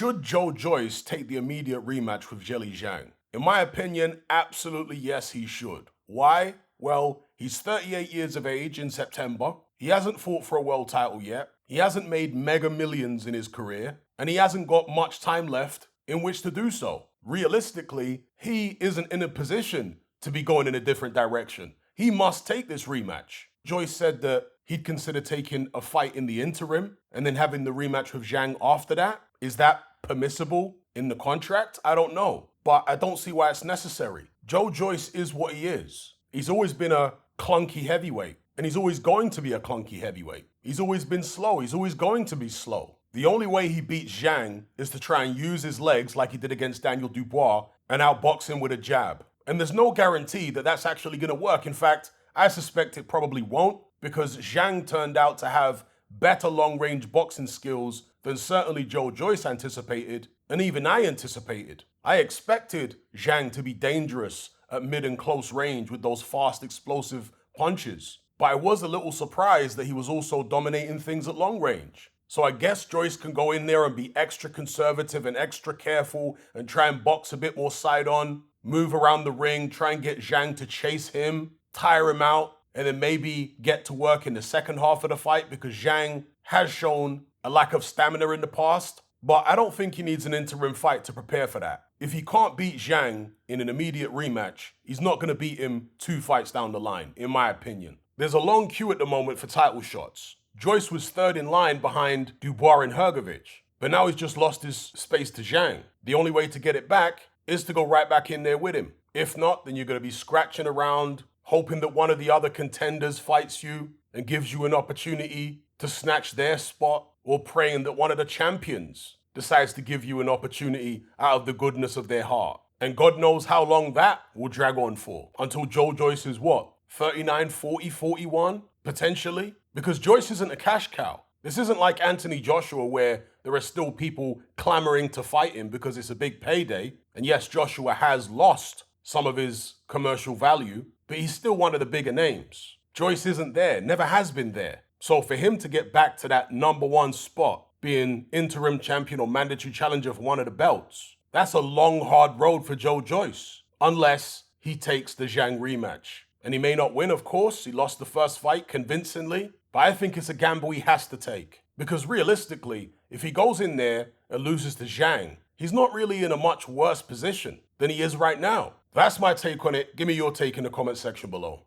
Should Joe Joyce take the immediate rematch with Jelly Zhang? In my opinion, absolutely yes, he should. Why? Well, he's 38 years of age in September. He hasn't fought for a world title yet. He hasn't made mega millions in his career. And he hasn't got much time left in which to do so. Realistically, he isn't in a position to be going in a different direction. He must take this rematch. Joyce said that he'd consider taking a fight in the interim and then having the rematch with Zhang after that. Is that permissible in the contract? I don't know, but I don't see why it's necessary. Joe Joyce is what he is. He's always been a clunky heavyweight, and he's always going to be a clunky heavyweight. He's always been slow. He's always going to be slow. The only way he beats Zhang is to try and use his legs like he did against Daniel Dubois and outbox him with a jab. And there's no guarantee that that's actually going to work. In fact, I suspect it probably won't, because Zhang turned out to have better long-range boxing skills than certainly Joe Joyce anticipated, and even I anticipated. I expected Zhang to be dangerous at mid and close range with those fast, explosive punches, but I was a little surprised that he was also dominating things at long range. So I guess Joyce can go in there and be extra conservative and extra careful and try and box a bit more side on, move around the ring, try and get Zhang to chase him, tire him out, and then maybe get to work in the second half of the fight, because Zhang has shown a lack of stamina in the past. But I don't think he needs an interim fight to prepare for that. If he can't beat Zhang in an immediate rematch, he's not going to beat him 2 fights down the line, in my opinion. There's a long queue at the moment for title shots. Joyce was third in line behind Dubois and Hrgovic, but now he's just lost his space to Zhang. The only way to get it back is to go right back in there with him. If not, then you're going to be scratching around, hoping that one of the other contenders fights you and gives you an opportunity to snatch their spot, or praying that one of the champions decides to give you an opportunity out of the goodness of their heart. And God knows how long that will drag on for, until Joe Joyce is what, 39, 40, 41, potentially? Because Joyce isn't a cash cow. This isn't like Anthony Joshua, where there are still people clamoring to fight him because it's a big payday. And yes, Joshua has lost some of his commercial value, but he's still one of the bigger names. Joyce isn't there, never has been there. So for him to get back to that number 1 spot, being interim champion or mandatory challenger for one of the belts, that's a long, hard road for Joe Joyce, unless he takes the Zhang rematch. And he may not win, of course. He lost the first fight convincingly, but I think it's a gamble he has to take. Because realistically, if he goes in there and loses to Zhang, he's not really in a much worse position than he is right now. That's my take on it. Give me your take in the comment section below.